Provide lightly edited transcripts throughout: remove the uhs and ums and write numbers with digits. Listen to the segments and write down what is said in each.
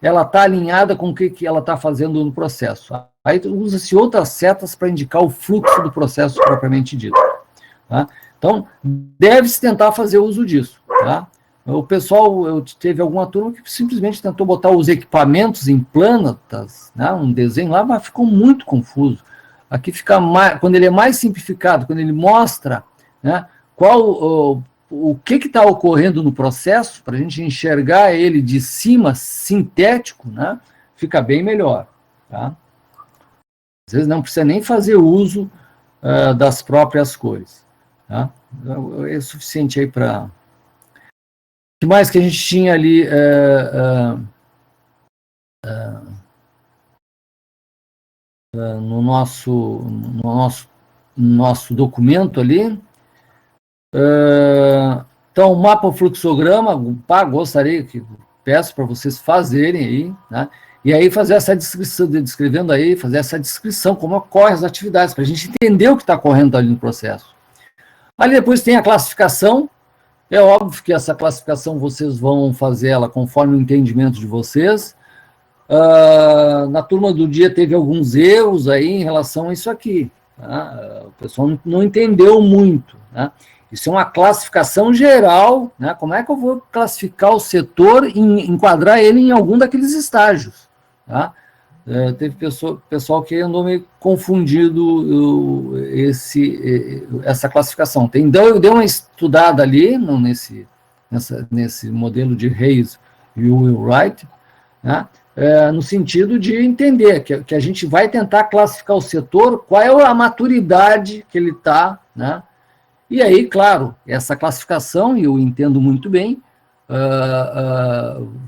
ela está alinhada com o que ela está fazendo no processo. Aí usa-se outras setas para indicar o fluxo do processo propriamente dito. Tá? Então, deve-se tentar fazer uso disso. Tá? O pessoal, teve alguma turma que simplesmente tentou botar os equipamentos em plantas, né, um desenho lá, mas ficou muito confuso. Aqui fica mais, quando ele é mais simplificado, quando ele mostra, né, o que está ocorrendo no processo, para a gente enxergar ele de cima, sintético, né, fica bem melhor. Tá? Às vezes não precisa nem fazer uso das próprias cores. Tá? É suficiente aí para... O que mais que a gente tinha ali no nosso documento ali? Então, o mapa fluxograma, gostaria que peço para vocês fazerem aí, né? E aí fazer essa descrição, descrevendo aí, fazer essa descrição, como ocorrem as atividades, para a gente entender o que está ocorrendo ali no processo. Ali depois tem a classificação. É óbvio que essa classificação vocês vão fazer ela conforme o entendimento de vocês. Na turma do dia teve alguns erros aí em relação a isso aqui. Tá? O pessoal não entendeu muito. Né? Isso é uma classificação geral. Né? Como é que eu vou classificar o setor e enquadrar ele em algum daqueles estágios? Tá? Teve pessoal que andou meio confundido essa classificação. Eu dei uma estudada ali nesse modelo de Hayes e Wheelwright, né, no sentido de entender que a gente vai tentar classificar o setor, qual é a maturidade que ele está, né? E aí, claro, essa classificação, e eu entendo muito bem,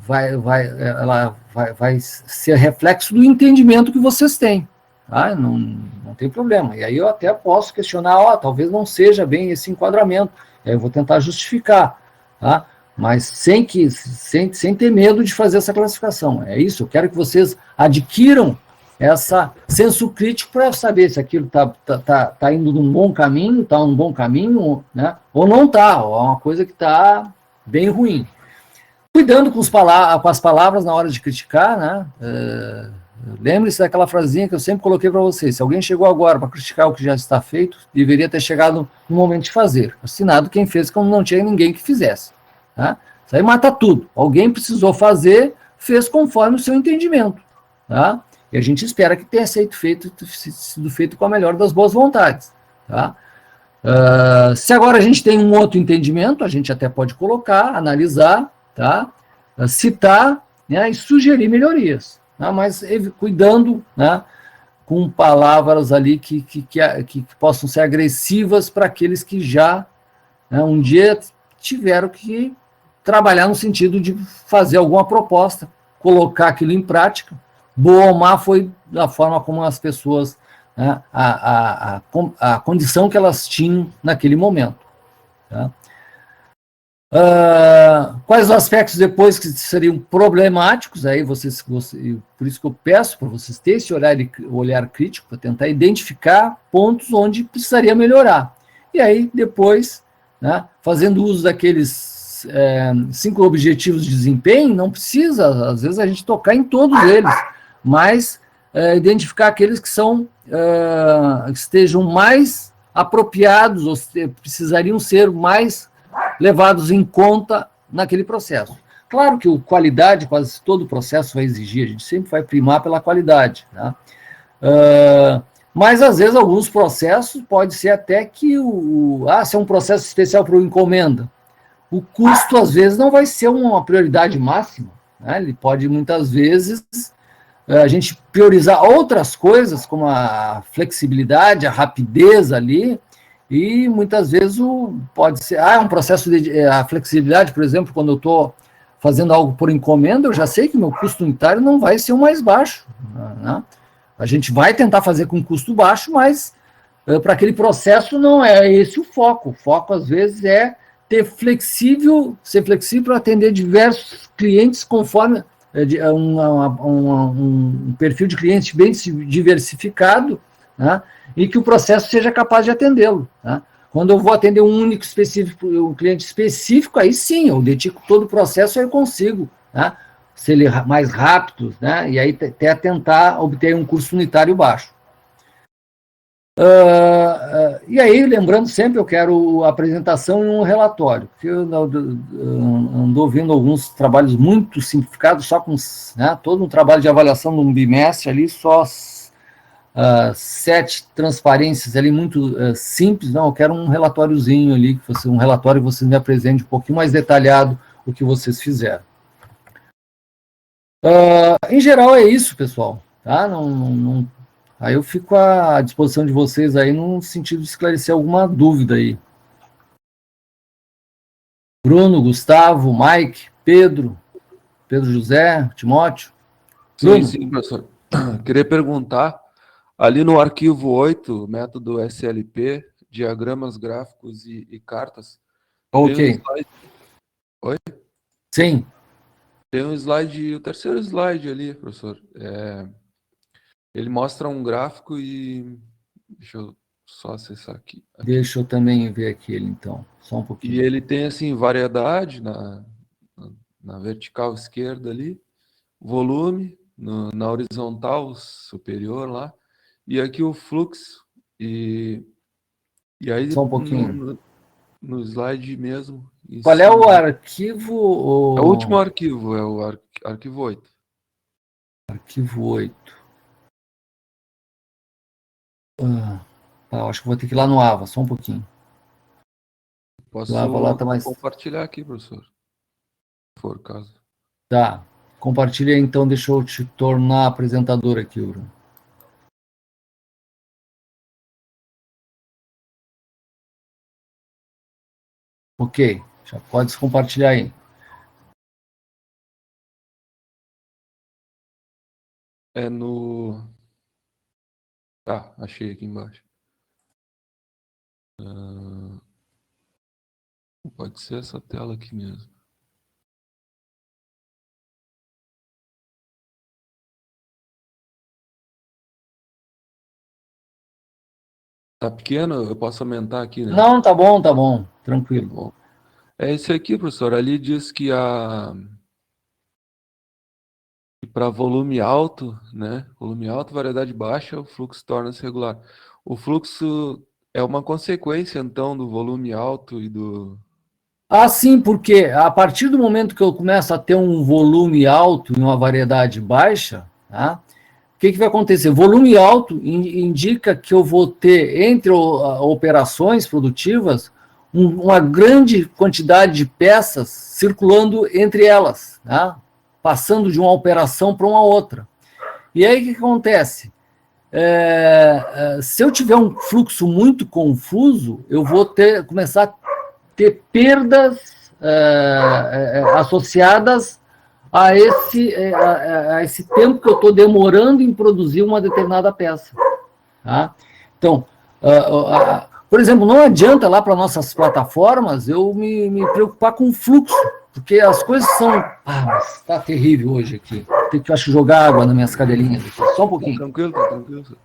vai ser reflexo do entendimento que vocês têm. Tá? Não tem problema. E aí eu até posso questionar, talvez não seja bem esse enquadramento. Aí eu vou tentar justificar, tá? Mas sem ter medo de fazer essa classificação. É isso, eu quero que vocês adquiram esse senso crítico para saber se aquilo está indo num bom caminho, está num bom caminho, né? Ou não está, ou é uma coisa que está bem ruim. Cuidando com as palavras na hora de criticar, né? Lembre-se daquela frasinha que eu sempre coloquei para vocês. Se alguém chegou agora para criticar o que já está feito, deveria ter chegado no momento de fazer. Assinado quem fez, como não tinha ninguém que fizesse. Tá? Isso aí mata tudo. Alguém precisou fazer, fez conforme o seu entendimento. Tá? E a gente espera que tenha sido feito com a melhor das boas vontades. Tá? Se agora a gente tem um outro entendimento, a gente até pode colocar, analisar, tá? Citar, né, e sugerir melhorias, tá? Mas cuidando, né, com palavras ali que possam ser agressivas para aqueles que já, né, um dia tiveram que trabalhar no sentido de fazer alguma proposta, colocar aquilo em prática. Boa ou má foi da forma como as pessoas, né, a condição que elas tinham naquele momento. Tá? Quais os aspectos depois que seriam problemáticos, aí por isso que eu peço para vocês terem esse olhar crítico, para tentar identificar pontos onde precisaria melhorar. E aí, depois, né, fazendo uso daqueles 5 objetivos de desempenho, não precisa, às vezes, a gente tocar em todos eles, mas identificar aqueles que que estejam mais apropriados, ou precisariam ser mais levados em conta naquele processo. Claro que a qualidade, quase todo o processo vai exigir, a gente sempre vai primar pela qualidade. Né? Mas, às vezes, alguns processos pode ser até que se é um processo especial para o encomenda, o custo, às vezes, não vai ser uma prioridade máxima. Né? Ele pode, muitas vezes, a gente priorizar outras coisas, como a flexibilidade, a rapidez ali, e muitas vezes pode ser, um processo a flexibilidade, por exemplo, quando eu estou fazendo algo por encomenda, eu já sei que meu custo unitário não vai ser o mais baixo. Né? A gente vai tentar fazer com custo baixo, mas para aquele processo não é esse o foco. O foco, às vezes, é ser flexível para atender diversos clientes conforme um perfil de cliente bem diversificado, né, e que o processo seja capaz de atendê-lo. Né? Quando eu vou atender um único específico, um cliente específico, aí sim, eu dedico todo o processo e eu consigo, né, ser mais rápidos, né? E aí até tentar obter um custo unitário baixo. E aí, lembrando sempre, eu quero a apresentação e um relatório, porque eu ando vendo alguns trabalhos muito simplificados, só com, né, todo um trabalho de avaliação de um bimestre ali, só 7 transparências ali muito simples. Não, eu quero um relatóriozinho ali, um relatório que vocês me apresentem um pouquinho mais detalhado o que vocês fizeram. Em geral é isso, pessoal, tá? Aí eu fico à disposição de vocês aí no sentido de esclarecer alguma dúvida aí. Bruno, Gustavo, Mike, Pedro José, Timóteo. Bruno. Sim, professor. Queria perguntar, ali no arquivo 8, método SLP, diagramas gráficos e cartas. Ok. Oi? Sim. Tem um slide, o terceiro slide ali, professor. Ele mostra um gráfico e... Deixa eu só acessar aqui. Deixa eu também ver aqui ele, então. Só um pouquinho. E ele tem, assim, variedade na vertical esquerda ali, volume na horizontal superior lá, e aqui o fluxo, e aí só um pouquinho. No slide mesmo. Qual é o arquivo? É o último arquivo, é o arquivo 8. Arquivo 8. Acho que vou ter que ir lá no AVA, só um pouquinho. Posso lá tá mais... compartilhar aqui, professor, se for o caso. Tá, compartilha então, deixa eu te tornar apresentador aqui, Bruno. Ok, já pode compartilhar aí. É no... Ah, achei aqui embaixo. Pode ser essa tela aqui mesmo. Tá pequeno? Eu posso aumentar aqui, né? Não, tá bom, tranquilo. Tá bom. É esse aqui, professor. Ali diz que para volume alto, né? Volume alto, variedade baixa, o fluxo torna-se regular. O fluxo é uma consequência, então, do volume alto e do... Sim, porque a partir do momento que eu começo a ter um volume alto e uma variedade baixa, tá? O que vai acontecer? Volume alto indica que eu vou ter, entre operações produtivas, uma grande quantidade de peças circulando entre elas, tá? Passando de uma operação para uma outra. E aí o que acontece? Se eu tiver um fluxo muito confuso, eu vou começar a ter perdas associadas a esse tempo que eu estou demorando em produzir uma determinada peça. Tá? Então, por exemplo, não adianta lá para nossas plataformas eu me preocupar com o fluxo, porque as coisas são... mas está terrível hoje aqui. Tem que, acho, jogar água nas minhas cadelinhas. Só um pouquinho. Tranquilo, tranquilo.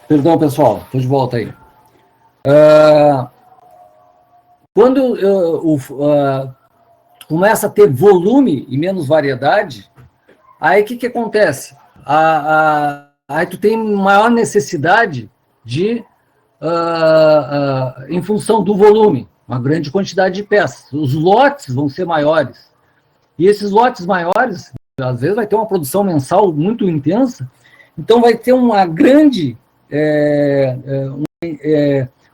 Perdão, pessoal, estou de volta aí. Quando começa a ter volume e menos variedade, aí o que acontece? Aí tu tem maior necessidade de, em função do volume, uma grande quantidade de peças. Os lotes vão ser maiores. E esses lotes maiores, às vezes vai ter uma produção mensal muito intensa, então vai ter uma grande...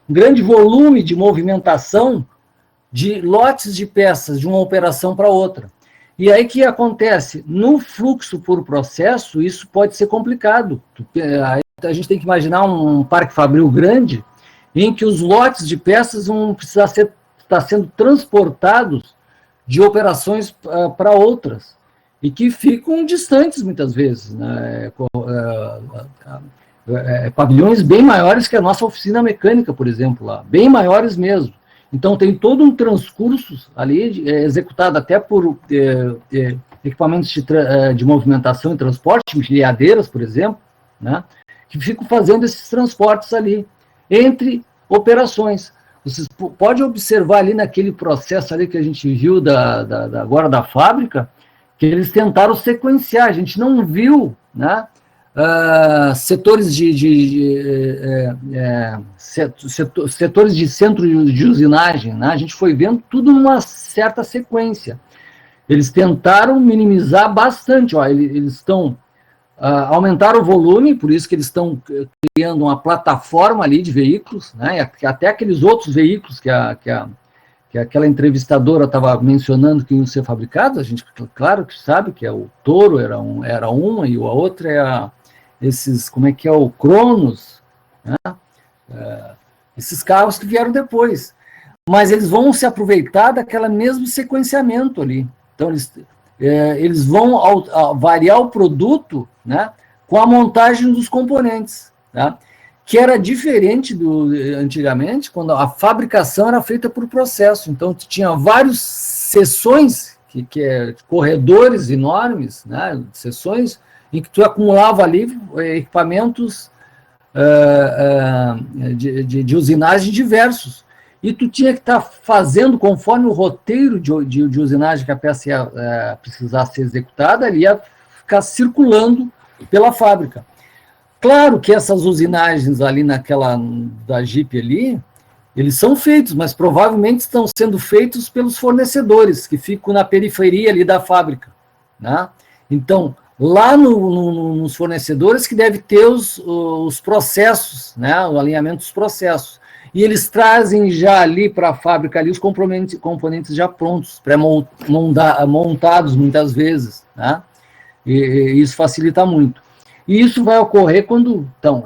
um grande volume de movimentação de lotes de peças de uma operação para outra. E aí o que acontece? No fluxo por processo, isso pode ser complicado. A gente tem que imaginar um parque fabril grande, em que os lotes de peças vão precisar estar sendo transportados de operações para outras, e que ficam distantes muitas vezes, né? Pavilhões bem maiores que a nossa oficina mecânica, por exemplo, lá, bem maiores mesmo. Então tem todo um transcurso ali, executado até por equipamentos de movimentação e transporte, empilhadeiras, por exemplo, né? Que ficam fazendo esses transportes ali, entre operações. Vocês podem observar ali naquele processo ali que a gente viu agora da fábrica, que eles tentaram sequenciar, a gente não viu, né, setores setores de centro de usinagem, né, a gente foi vendo tudo numa certa sequência. Eles tentaram minimizar bastante, ó, eles estão aumentaram o volume, por isso que eles estão criando uma plataforma ali de veículos, né? Até aqueles outros veículos que aquela entrevistadora estava mencionando que iam ser fabricados, a gente, claro que sabe que o Toro era uma, e a outra como é que é, o Cronos, né? Esses carros que vieram depois. Mas eles vão se aproveitar daquela mesmo sequenciamento ali. Então, eles vão variar o produto, né, com a montagem dos componentes, tá? Que era diferente antigamente, quando a fabricação era feita por processo. Então, tinha várias seções, corredores enormes, né, seções em que tu acumulava ali equipamentos de usinagem diversos. E tu tinha que estar fazendo conforme o roteiro de usinagem que a peça ia precisar ser executada, ele ia ficar circulando pela fábrica. Claro que essas usinagens ali da Jeep ali, eles são feitos, mas provavelmente estão sendo feitos pelos fornecedores, que ficam na periferia ali da fábrica, né? Então, lá nos fornecedores que deve ter os processos, né? O alinhamento dos processos. E eles trazem já ali para a fábrica ali os componentes já prontos, pré-montados muitas vezes, né? E isso facilita muito. E isso vai ocorrer quando, então,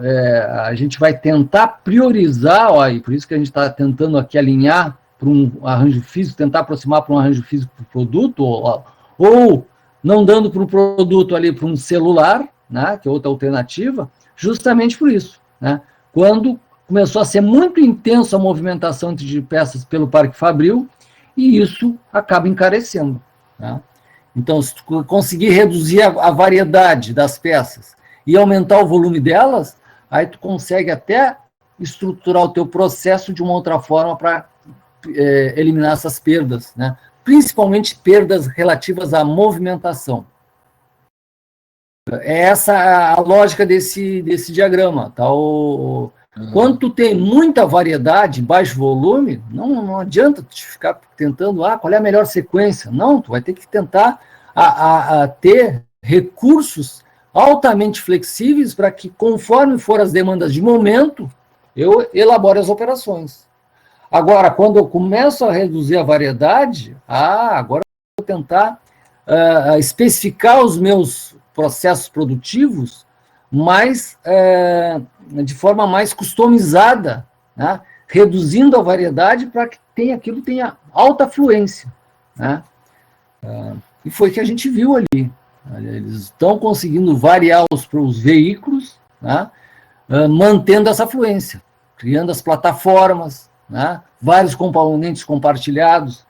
a gente vai tentar priorizar, ó, e por isso que a gente está tentando aqui alinhar para um arranjo físico, tentar aproximar para um arranjo físico para o produto, ou não dando para o produto ali para um celular, né, que é outra alternativa, justamente por isso, né? Quando começou a ser muito intensa a movimentação de peças pelo Parque Fabril, e isso acaba encarecendo, né? Então, se tu conseguir reduzir a variedade das peças e aumentar o volume delas, aí tu consegue até estruturar o teu processo de uma outra forma para eliminar essas perdas, né? Principalmente perdas relativas à movimentação. É essa a lógica desse diagrama, tá? Quando tu tem muita variedade, baixo volume, não adianta tu ficar tentando, qual é a melhor sequência? Não, tu vai ter que tentar ter recursos altamente flexíveis para que, conforme for as demandas de momento, eu elabore as operações. Agora, quando eu começo a reduzir a variedade, agora eu vou tentar especificar os meus processos produtivos de forma mais customizada, né? Reduzindo a variedade para que aquilo tenha alta fluência, né? E foi o que a gente viu ali. Eles estão conseguindo variar os veículos, né? Mantendo essa fluência, criando as plataformas, né? Vários componentes compartilhados,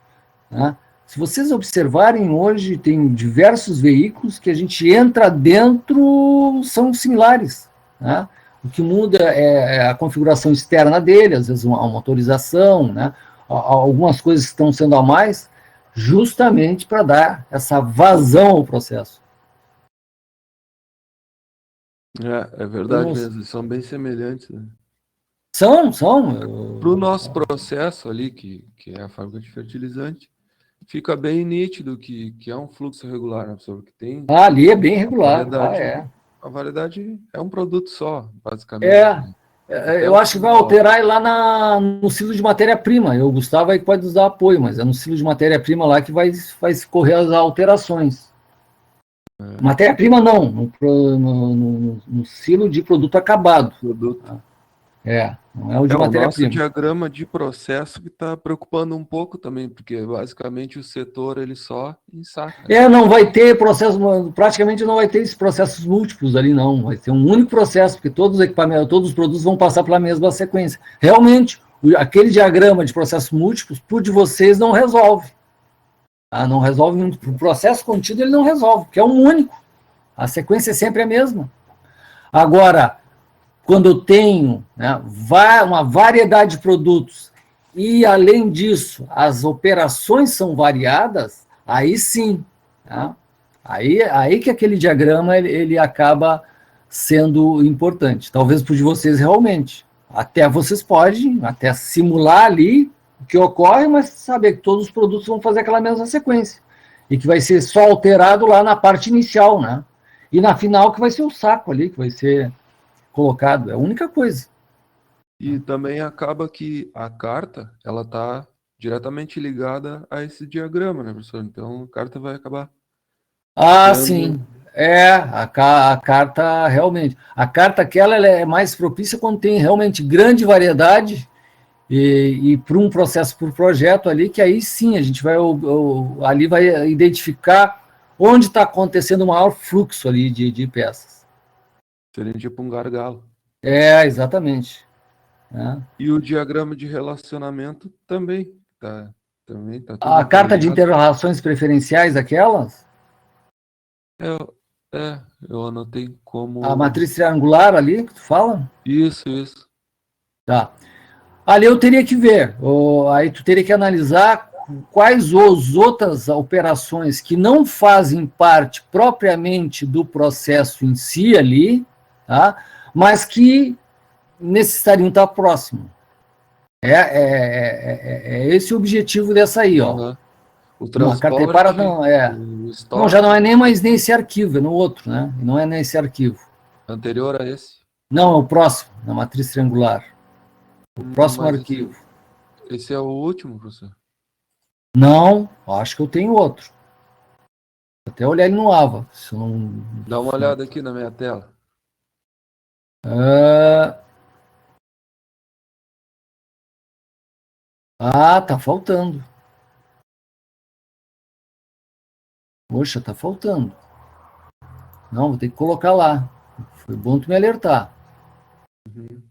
né? Se vocês observarem, hoje tem diversos veículos que a gente entra dentro, são similares, né? O que muda é a configuração externa dele, às vezes uma motorização, né? Algumas coisas que estão sendo a mais, justamente para dar essa vazão ao processo. É verdade mesmo, são bem semelhantes, né? São. Para o nosso processo ali, que é a fábrica de fertilizante, fica bem nítido que é um fluxo regular, né, professor? Que tem ali é bem regular. A variedade é um produto só, basicamente. Eu acho que vai alterar no ciclo de matéria-prima. O Gustavo aí pode nos dar apoio, mas é no ciclo de matéria-prima lá que vai correr as alterações. Matéria-prima não, no silo de produto acabado. Não é o de o nosso matéria-prima. diagrama de processo que está preocupando um pouco também, porque basicamente o setor ele só ensaca. Não vai ter processo, praticamente não vai ter esses processos múltiplos ali, não. Vai ter um único processo, porque todos os equipamentos, todos os produtos vão passar pela mesma sequência. Realmente, aquele diagrama de processos múltiplos, por de vocês, não resolve. Não resolve, o processo contínuo ele não resolve, porque é um único. A sequência é sempre a mesma. Agora, quando eu tenho, né, uma variedade de produtos e, além disso, as operações são variadas, aí sim. Tá? Aí que aquele diagrama ele acaba sendo importante. Talvez para vocês realmente. Até vocês podem até simular ali o que ocorre, mas saber que todos os produtos vão fazer aquela mesma sequência. E que vai ser só alterado lá na parte inicial, né? E na final que vai ser o saco ali, que vai ser colocado. É a única coisa. E também acaba que a carta, ela está diretamente ligada a esse diagrama, né, professor? Então, a carta vai acabar Sim. A carta realmente. A carta aquela ela é mais propícia quando tem realmente grande variedade e para um processo por projeto ali, que aí sim a gente vai ali vai identificar onde está acontecendo o maior fluxo ali de peças. Seria tipo um gargalo. Exatamente. E o diagrama de relacionamento também tá tudo A carta de interligado. interrelações preferenciais, aquelas, Eu anotei a como... matriz triangular ali, que tu fala? Isso. Tá. Ali eu teria que ver, aí tu teria que analisar quais as outras operações que não fazem parte propriamente do processo em si ali, tá? Mas que necessitariam estar próximo. É esse o objetivo dessa aí, ó. Uhum. O Não, a carta repara transporte, não, o não, já não estoque, é nem mais nesse arquivo, é no outro, né? Não é nesse arquivo. anterior a esse. Não, é o próximo, na matriz triangular. O próximo Mas arquivo. esse é o último, professor. Não, acho que eu tenho outro. Até olhar ele no AVA. Se não, Dá uma olhada aqui na minha tela. Tá faltando. Poxa, tá faltando. Não, vou ter que colocar lá. Foi bom tu me alertar. Uhum.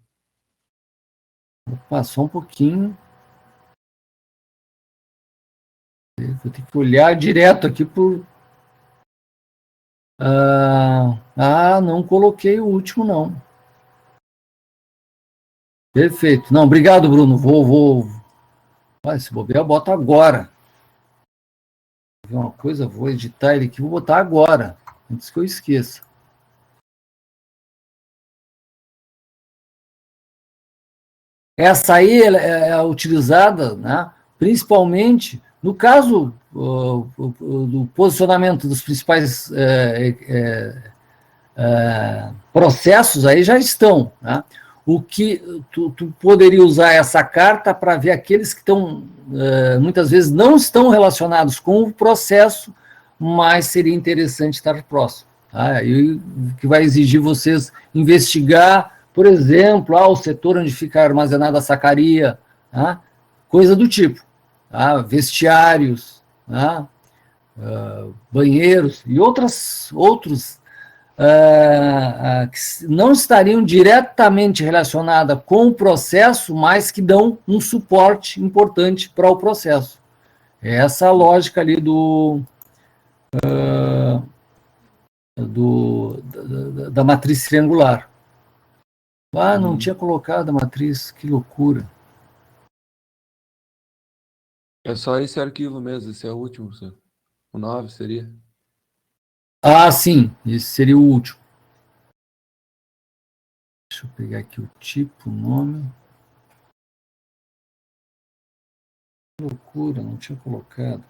Opa, só um pouquinho. Vou ter que olhar direto aqui por. Não coloquei o último, não. Perfeito. Não, obrigado, Bruno. Vou. Se bobear, eu boto agora. Vou ver uma coisa, vou editar ele aqui, vou botar agora, antes que eu esqueça. Essa aí é utilizada, né, principalmente no caso do posicionamento dos principais processos, aí já estão. Né? O que tu poderia usar essa carta para ver aqueles que estão, muitas vezes, não estão relacionados com o processo, mas seria interessante estar próximo. Tá? E que vai exigir vocês investigar, por exemplo, o setor onde fica armazenada a sacaria, tá? Coisa do tipo, tá? Vestiários, tá? Banheiros e outros que não estariam diretamente relacionadas com o processo, mas que dão um suporte importante para o processo. É essa a lógica ali da matriz triangular. Não tinha colocado a matriz, que loucura. É só esse arquivo mesmo, esse é o último, professor. O 9 seria. Sim, esse seria o último. Deixa eu pegar aqui o tipo, o nome. Que loucura, não tinha colocado.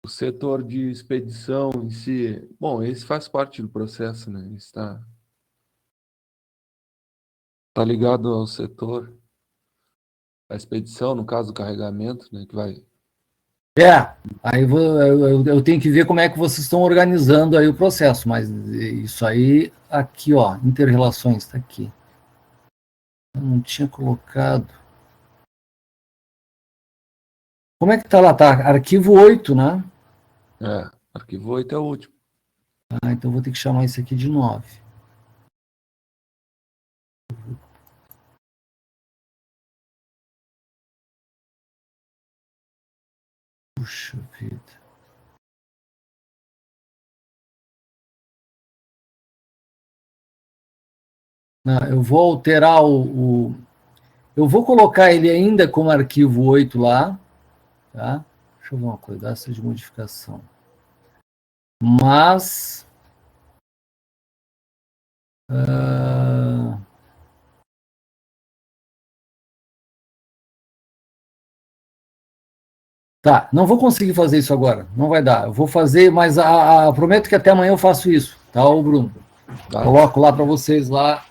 O setor de expedição em si, bom, esse faz parte do processo, né? Está ligado ao setor, a expedição, no caso do carregamento, né? Que vai. Aí eu tenho que ver como é que vocês estão organizando aí o processo, mas isso aí, aqui, ó, inter-relações, está aqui. Eu não tinha colocado. Como é que tá lá? Tá arquivo 8, né? Arquivo 8 é o último. Então eu vou ter que chamar isso aqui de 9. Puxa vida. Não, eu vou alterar eu vou colocar ele ainda como arquivo 8 lá, tá? Deixa eu ver uma coisa, essa de modificação. Mas... Tá, não vou conseguir fazer isso agora, não vai dar. Eu vou fazer, mas prometo que até amanhã eu faço isso, tá, Bruno? Tá. Coloco lá para vocês lá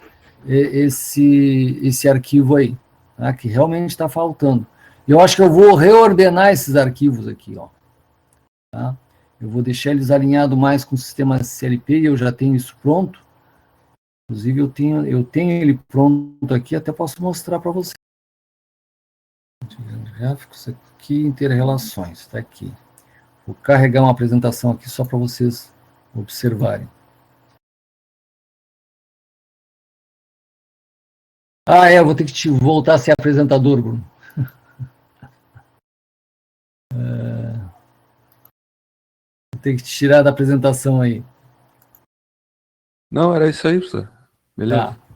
esse arquivo aí, tá, que realmente está faltando. Eu acho que eu vou reordenar esses arquivos aqui, ó. Tá? Eu vou deixar eles alinhados mais com o sistema CLP, e eu já tenho isso pronto. Inclusive, eu tenho ele pronto aqui, até posso mostrar para vocês. Gráficos aqui, inter-relações, está aqui. Vou carregar uma apresentação aqui só para vocês observarem. Eu vou ter que voltar a ser apresentador, Bruno. Vou ter que te tirar da apresentação aí. Não, era isso aí, professor. Beleza. Tá.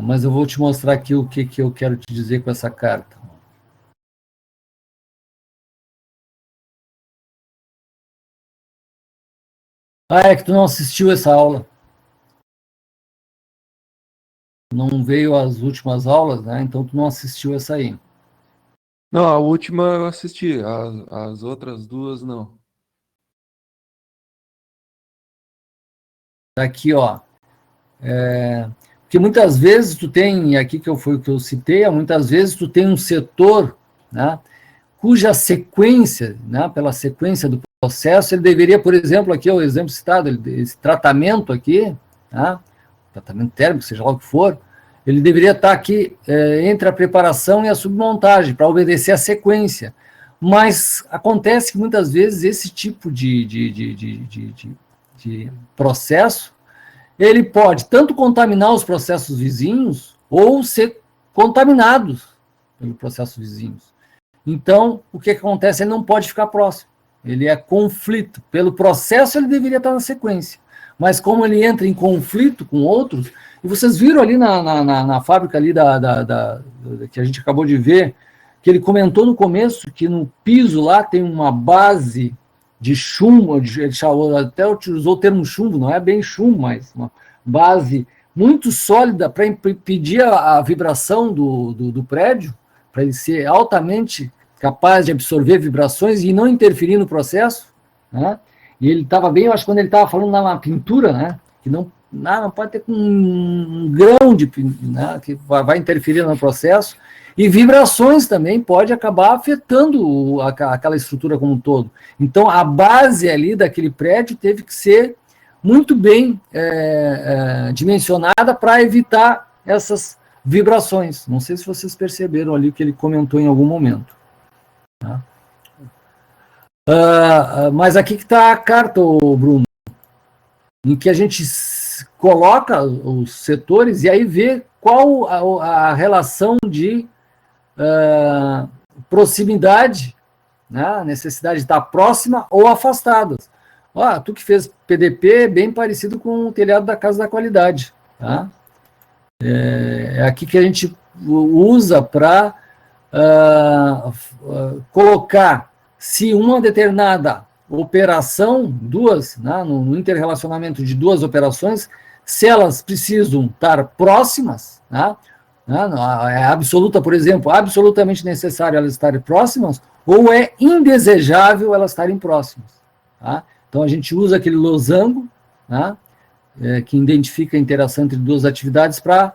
Mas eu vou te mostrar aqui o que eu quero te dizer com essa carta. É que tu não assistiu essa aula. Não veio as últimas aulas, né? Então tu não assistiu essa aí. Não, a última eu assisti, as outras duas não. Tá aqui, ó. Porque muitas vezes tu tem, aqui foi o que eu citei, muitas vezes tu tem um setor, né, cuja sequência, né, pela sequência do processo, ele deveria, por exemplo, aqui é o exemplo citado, esse tratamento aqui, né, tratamento térmico, seja lá o que for, ele deveria estar aqui entre a preparação e a submontagem, para obedecer a sequência. Mas acontece que muitas vezes esse tipo de processo, ele pode tanto contaminar os processos vizinhos ou ser contaminados pelos processos vizinhos. Então, o que acontece? Ele não pode ficar próximo. Ele é conflito. Pelo processo, ele deveria estar na sequência. Mas como ele entra em conflito com outros, e vocês viram ali na fábrica ali que a gente acabou de ver, que ele comentou no começo que no piso lá tem uma base de chumbo, ele até utilizou o termo chumbo, não é bem chumbo, mas uma base muito sólida para impedir a vibração do prédio, para ele ser altamente capaz de absorver vibrações e não interferir no processo, né? E ele estava bem, eu acho, quando ele estava falando na pintura, né? Que não pode ter um grão de, né, que vai interferir no processo. E vibrações também pode acabar afetando aquela estrutura como um todo. Então, a base ali daquele prédio teve que ser muito bem dimensionada para evitar essas vibrações. Não sei se vocês perceberam ali o que ele comentou em algum momento. Tá? Mas aqui que está a carta, Bruno, em que a gente coloca os setores e aí vê qual a relação de proximidade, né? Necessidade de estar próxima ou afastadas. Tu que fez PDP, bem parecido com o telhado da Casa da Qualidade. Tá? É aqui que a gente usa para colocar se uma determinada operação, duas, né, no interrelacionamento de duas operações, se elas precisam estar próximas, né, é absoluta, por exemplo, absolutamente necessário elas estarem próximas, ou é indesejável elas estarem próximas. Tá? Então, a gente usa aquele losango, tá? Que identifica a interação entre duas atividades para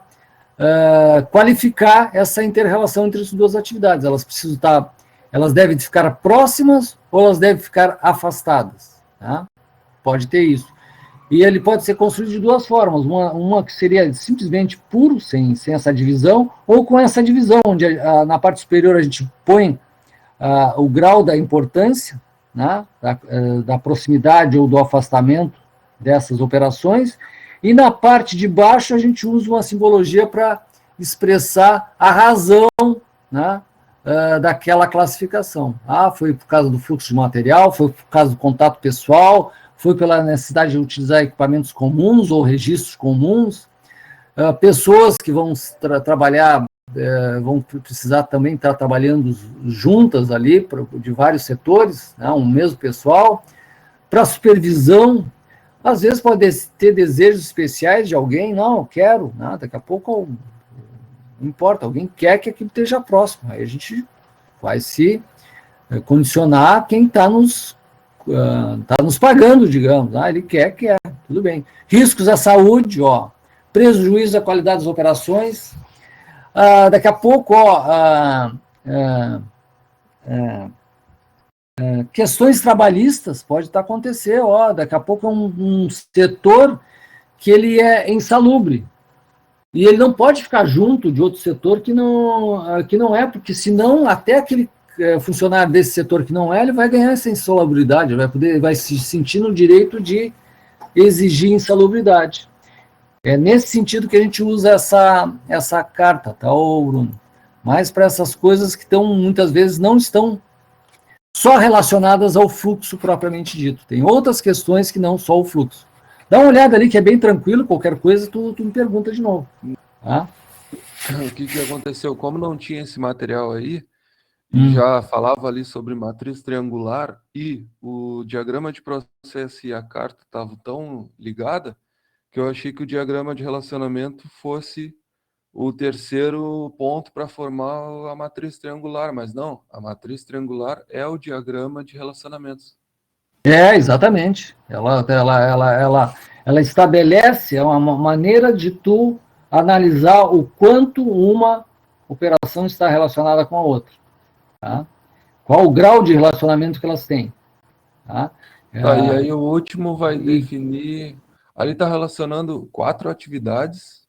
qualificar essa inter-relação entre as duas atividades. Elas devem ficar próximas ou elas devem ficar afastadas. Tá? Pode ter isso. E ele pode ser construído de duas formas. Uma que seria simplesmente puro, sem essa divisão, ou com essa divisão, onde na parte superior a gente põe o grau da importância, né, da proximidade ou do afastamento dessas operações, e na parte de baixo a gente usa uma simbologia para expressar a razão, né, daquela classificação. Foi por causa do fluxo de material, foi por causa do contato pessoal, foi pela necessidade de utilizar equipamentos comuns ou registros comuns, pessoas que vão trabalhar, vão precisar também estar trabalhando juntas ali, de vários setores, né, um mesmo pessoal, para supervisão. Às vezes pode ter desejos especiais de alguém, não, eu quero, né, daqui a pouco, não importa, alguém quer que aquilo esteja próximo, aí a gente vai se condicionar quem está nos pagando, digamos, ele quer, tudo bem. Riscos à saúde, prejuízo à qualidade das operações, daqui a pouco, questões trabalhistas pode estar acontecer, daqui a pouco é um setor que ele é insalubre, e ele não pode ficar junto de outro setor que não é, porque senão até aquele funcionário desse setor que não é, ele vai ganhar essa insalubridade, vai se sentir no direito de exigir insalubridade. É nesse sentido que a gente usa essa carta, tá, Bruno? Mas para essas coisas que muitas vezes não estão só relacionadas ao fluxo propriamente dito. Tem outras questões que não só o fluxo. Dá uma olhada ali que é bem tranquilo, qualquer coisa tu me pergunta de novo. Tá? O que aconteceu? Como não tinha esse material aí, e já falava ali sobre matriz triangular, e o diagrama de processo e a carta estavam tão ligada, que eu achei que o diagrama de relacionamento fosse o terceiro ponto para formar a matriz triangular, mas não, a matriz triangular é o diagrama de relacionamentos. Exatamente. Ela estabelece uma maneira de tu analisar o quanto uma operação está relacionada com a outra. Tá? Qual o grau de relacionamento que elas têm. Tá? E aí o último vai definir... Ali está relacionando 4 atividades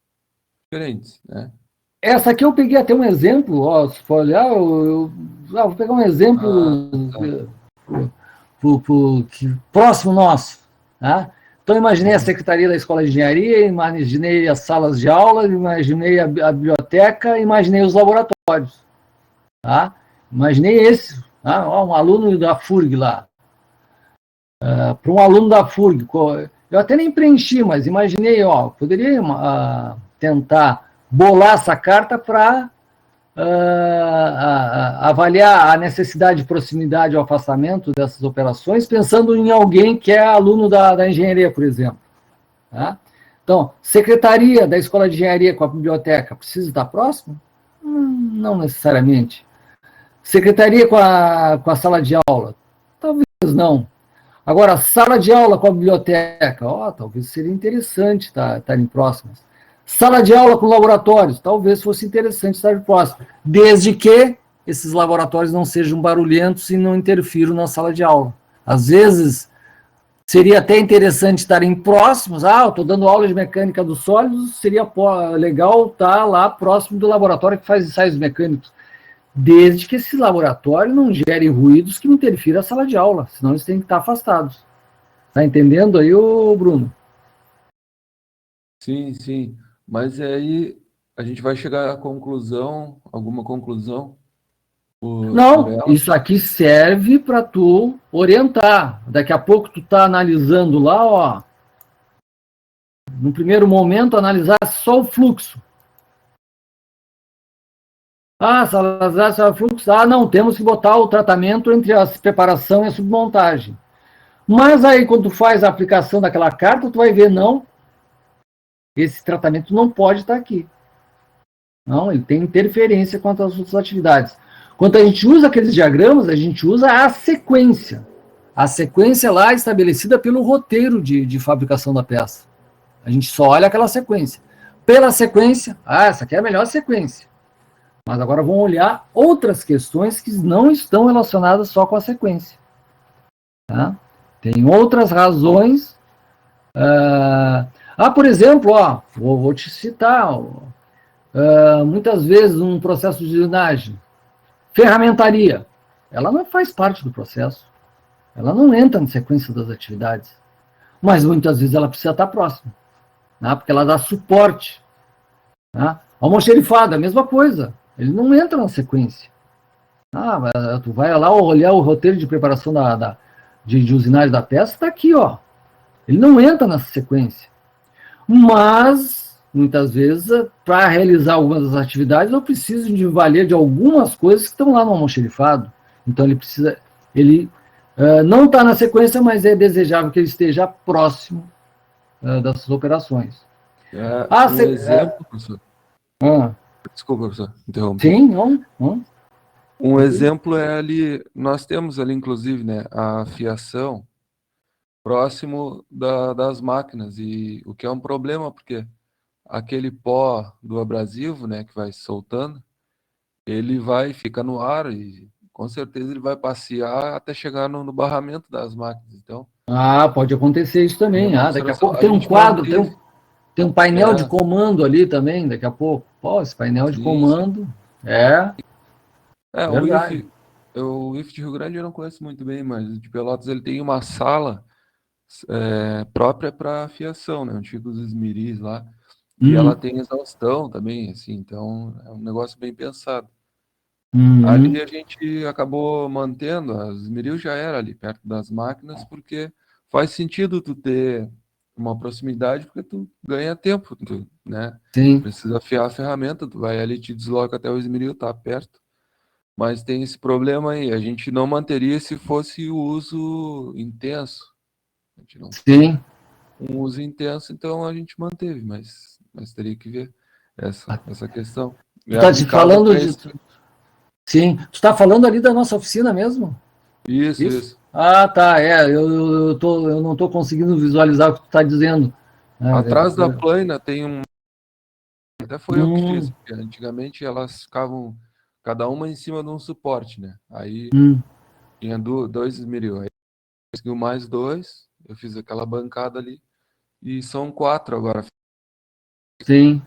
diferentes, né? Essa aqui eu peguei até um exemplo, se for olhar, vou pegar um exemplo próximo nosso. Tá? Então, imaginei a Secretaria da Escola de Engenharia, imaginei as salas de aula, imaginei a biblioteca, imaginei os laboratórios. Tá? Imaginei esse, um aluno da FURG lá. Para um aluno da FURG, eu até nem preenchi, mas imaginei, poderia tentar bolar essa carta para avaliar a necessidade de proximidade ou afastamento dessas operações, pensando em alguém que é aluno da engenharia, por exemplo. Tá? Então, secretaria da Escola de Engenharia com a biblioteca, precisa estar próximo? Não necessariamente. Secretaria com a sala de aula? Talvez não. Agora, sala de aula com a biblioteca, talvez seria interessante estarem próximas. Sala de aula com laboratórios, talvez fosse interessante estar próximo, desde que esses laboratórios não sejam barulhentos e não interfiram na sala de aula. Às vezes, seria até interessante estarem próximos, eu estou dando aula de mecânica dos sólidos, seria legal estar lá próximo do laboratório que faz ensaios mecânicos, desde que esse laboratório não gere ruídos que interfiram na sala de aula, senão eles têm que estar afastados. Está entendendo aí, Bruno? Sim. Mas aí a gente vai chegar à conclusão, alguma conclusão? Não, isso aqui serve para tu orientar. Daqui a pouco tu está analisando lá, no primeiro momento, analisar só o fluxo. Salazar, só o fluxo. Não, temos que botar o tratamento entre a preparação e a submontagem. Mas aí, quando tu faz a aplicação daquela carta, tu vai ver, não, esse tratamento não pode estar aqui. Não, ele tem interferência quanto às outras atividades. Quando a gente usa aqueles diagramas, a gente usa a sequência. A sequência lá é estabelecida pelo roteiro de fabricação da peça. A gente só olha aquela sequência. Pela sequência, essa aqui é a melhor sequência. Mas agora vamos olhar outras questões que não estão relacionadas só com a sequência. Tá? Tem outras razões. Por exemplo, vou te citar. Muitas vezes, um processo de usinagem, ferramentaria, ela não faz parte do processo. Ela não entra na sequência das atividades. Mas muitas vezes ela precisa estar próxima. Né? Porque ela dá suporte. Né? Almoxerifado, a mesma coisa. Ele não entra na sequência. Tu vai lá olhar o roteiro de preparação de usinagem da peça, está aqui, ó. Ele não entra nessa sequência. Mas, muitas vezes, para realizar algumas das atividades, eu preciso de valer de algumas coisas que estão lá no almoxerifado. Então, ele não está na sequência, mas é desejável que ele esteja próximo dessas operações. Exemplo, professor. Desculpa, professor, interromper. Sim, não. Um exemplo é ali, nós temos ali, inclusive, né, a fiação próximo das máquinas, e o que é um problema, porque aquele pó do abrasivo, né, que vai soltando, ele fica no ar e com certeza ele vai passear até chegar no barramento das máquinas. Então, pode acontecer isso também. Daqui a pouco tem um quadro, tem um painel de comando ali também, daqui a pouco. Esse painel de comando verdade. O IF de Rio Grande eu não conheço muito bem, mas de Pelotas ele tem uma sala própria para fiação, né? Onde ficam os esmeris lá. E ela tem exaustão também, assim, então é um negócio bem pensado. Ali a gente acabou mantendo, as esmeril já era ali perto das máquinas, porque faz sentido tu ter uma proximidade, porque tu ganha tempo, né? Sim. Precisa afiar a ferramenta, tu vai ali, te desloca até o esmeril, tá perto. Mas tem esse problema aí, a gente não manteria se fosse o uso intenso. A gente não Sim. Um uso intenso, então a gente manteve, mas teria que ver essa questão. Tu tá te falando de... Sim. Tu está falando ali da nossa oficina mesmo? Isso. Tá, eu não estou conseguindo visualizar o que tu está dizendo. Atrás da plana tem um... Até foi eu que fiz, porque antigamente elas ficavam cada uma em cima de um suporte, né? Aí tinha dois esmeril, aí conseguiu mais dois, eu fiz aquela bancada ali, e são 4 agora. Sim.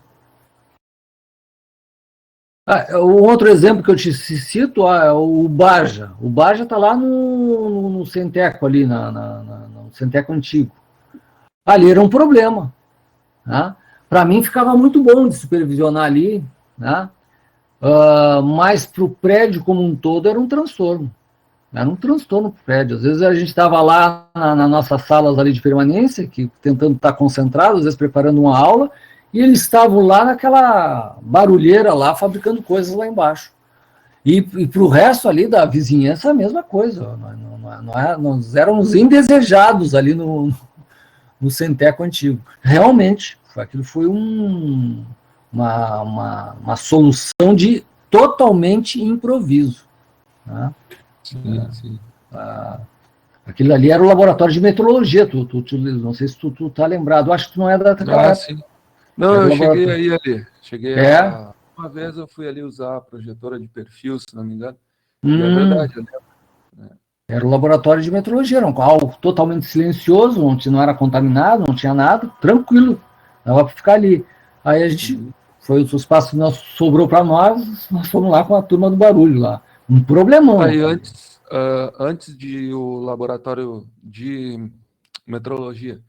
Um outro exemplo que eu te cito é o Baja. O Baja está lá no Centeco, ali, no Centeco antigo. Ali era um problema. Né? Para mim ficava muito bom de supervisionar ali, né? Mas para o prédio como um todo era um transtorno. Era um transtorno para o prédio. Às vezes a gente estava lá nas nossas salas ali de permanência, tentando estar concentrado, às vezes preparando uma aula, e eles estavam lá naquela barulheira lá, fabricando coisas lá embaixo. E para o resto ali da vizinhança, a mesma coisa. Nós éramos indesejados ali no Centeco antigo. Realmente, aquilo foi uma solução de totalmente improviso. Né? Sim. Aquilo ali era o laboratório de metrologia. Não sei se tu tá lembrado. Acho que tu não é daquela época. Sim. Não, eu cheguei aí ali. Uma vez eu fui ali usar a projetora de perfil, se não me engano. E é verdade, eu lembro. Era o laboratório de metrologia, era algo totalmente silencioso, não era contaminado, não tinha nada, tranquilo, dava para ficar ali. Aí a gente, foi o espaço que sobrou para nós fomos lá com a turma do barulho lá. Um problemão. Aí antes de o laboratório de metrologia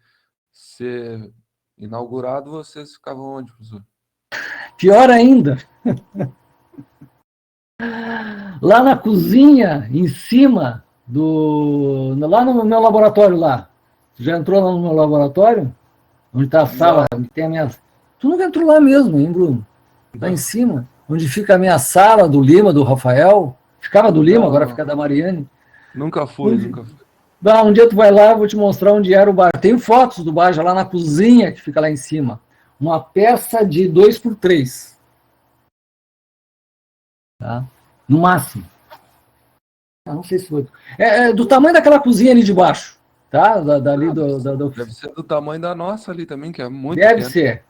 ser inaugurado, vocês ficavam onde, professor? Pior ainda. Lá na cozinha, em cima lá no meu laboratório lá. Tu já entrou lá no meu laboratório? Onde está a sala, onde tem a minha... Tu nunca entrou lá mesmo, hein, Bruno? Lá em cima, onde fica a minha sala do Lima, do Rafael. Ficava do Lima, agora fica da Mariane. Nunca fui. Um dia tu vai lá, eu vou te mostrar onde era o bar. Tem fotos do bar já lá na cozinha, que fica lá em cima. Uma peça de 2x3. Tá? No máximo. não sei se foi. É do tamanho daquela cozinha ali de baixo, tá? Dali da Deve oficina. ser do tamanho da nossa ali também, que é muito Deve pequeno. ser.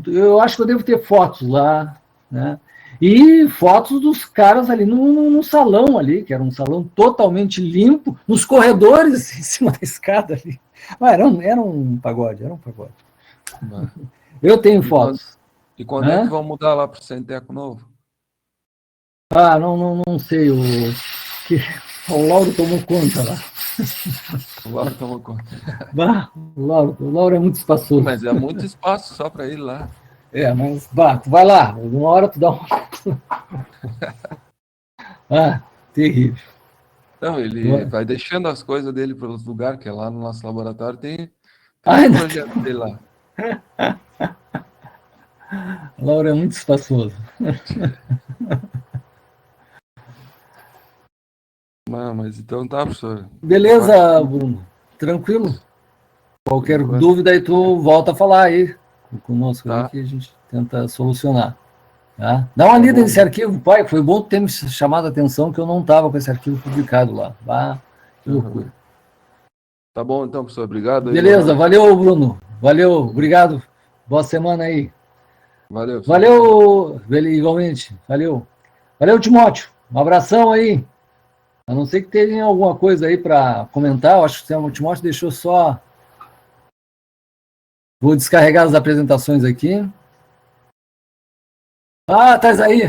Eu acho que eu devo ter fotos lá, né? E fotos dos caras ali no salão ali, que era um salão totalmente limpo, nos corredores em cima da escada ali. Ah, era um pagode, era um pagode. Né? Eu tenho E quando, fotos. e quando é que Hã? vão mudar lá para o Centeco Novo? Ah, não sei. Que, o Lauro tomou conta lá. O Lauro toma conta. Bah, o Lauro é muito espaçoso. Mas é muito espaço só para ir lá. É, mas bah, tu vai lá, uma hora tu dá uma. Ah, terrível. Não, ele vai deixando as coisas dele para os lugares, que é lá no nosso laboratório tem Ah, os ainda projetos dele lá. o Lauro é muito espaçoso. Mas então tá, professor. Eu acho Beleza, que Bruno. Tranquilo? por Qualquer enquanto dúvida aí tu volta a falar aí conosco aí tá. que a gente tenta solucionar. Tá? Dá uma Tá lida bom, nesse arquivo, pai. Foi bom ter me chamado a atenção que eu não estava com esse arquivo publicado lá. Ah, que loucura. aham. Tá bom então, professor. Obrigado aí, boa Beleza, noite. valeu, Bruno. Valeu, obrigado. Boa semana aí. Valeu, professor. Valeu, igualmente. Valeu. Valeu, Timóteo. Um abração aí. A não ser que tenha alguma coisa aí para comentar. Eu acho que o Timóteo deixou só. Vou descarregar as apresentações aqui. Ah, tá aí.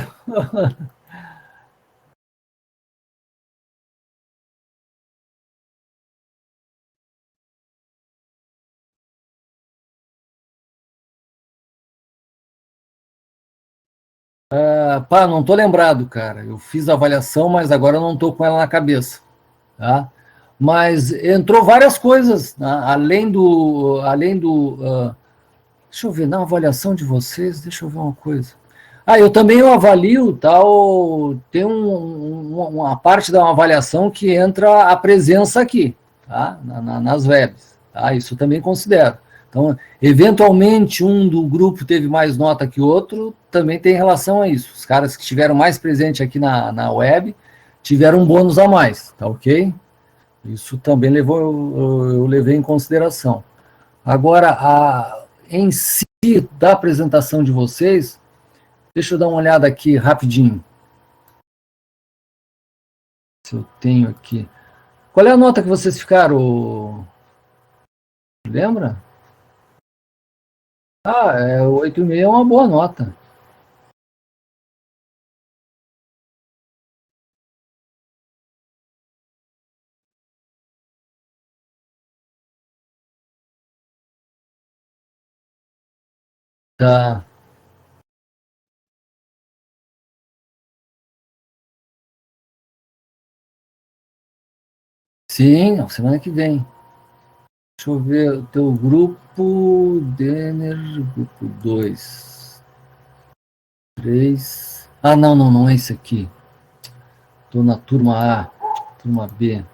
Pá, não tô lembrado, cara. Eu fiz a avaliação, mas agora eu não tô com ela na cabeça, tá? Mas entrou várias coisas, né? Deixa eu ver, na avaliação de vocês, deixa eu ver uma coisa. Eu também avalio tal. Tem uma parte da avaliação que entra a presença aqui, tá? Nas webs, tá? Isso eu também considero. Então, eventualmente, um do grupo teve mais nota que outro, também tem relação a isso. Os caras que estiveram mais presentes aqui na web tiveram um bônus a mais, tá ok? Isso também eu levei em consideração. Agora, em si da apresentação de vocês, deixa eu dar uma olhada aqui rapidinho, se eu tenho aqui. Qual é a nota que vocês ficaram? Lembra? É 8,5 é uma boa nota. Tá. Sim, semana que vem. Deixa eu ver o teu grupo, Denner, grupo 2, 3. Não é esse aqui. Estou na turma A, turma B.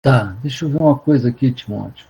Tá, deixa eu ver uma coisa aqui, Timóteo.